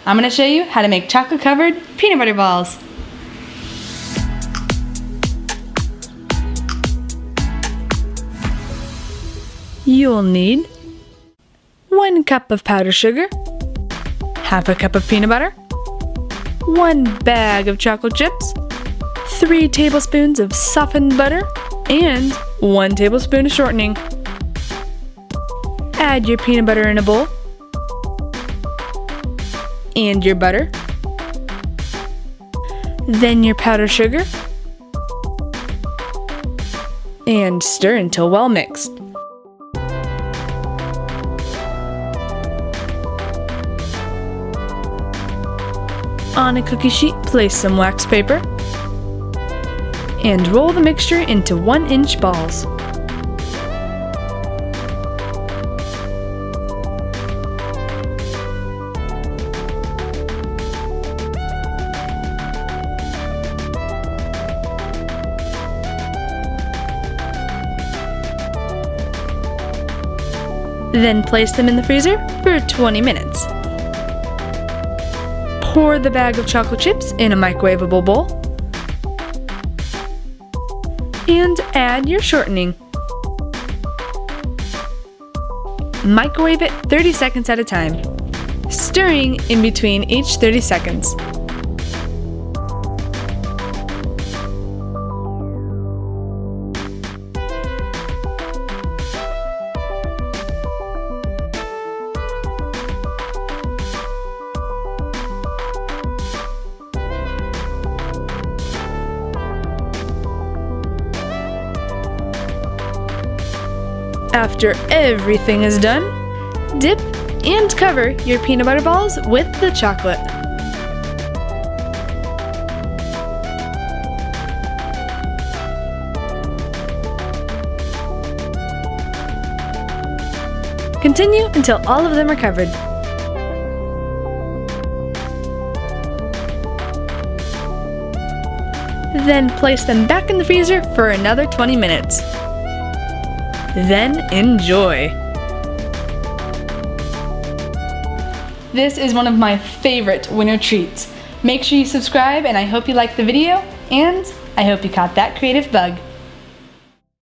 I'm going to show you how to make chocolate covered peanut butter balls. You'll need 1 cup of powdered sugar, half a cup of peanut butter, 1 bag of chocolate chips, 3 tablespoons of softened butter, and 1 tablespoon of shortening. Add your peanut butter in a bowl, and your butter, then your powdered sugar, and stir until well mixed. On a cookie sheet, place some wax paper and roll the mixture into 1-inch balls. Then place them in the freezer for 20 minutes. Pour the bag of chocolate chips in a microwavable bowl and add your shortening. Microwave it 30 seconds at a time, stirring in between each 30 seconds. After everything is done, dip and cover your peanut butter balls with the chocolate. Continue until all of them are covered. Then place them back in the freezer for another 20 minutes. Then enjoy! This is one of my favorite winter treats. Make sure you subscribe, and I hope you liked the video, and I hope you caught that creative bug.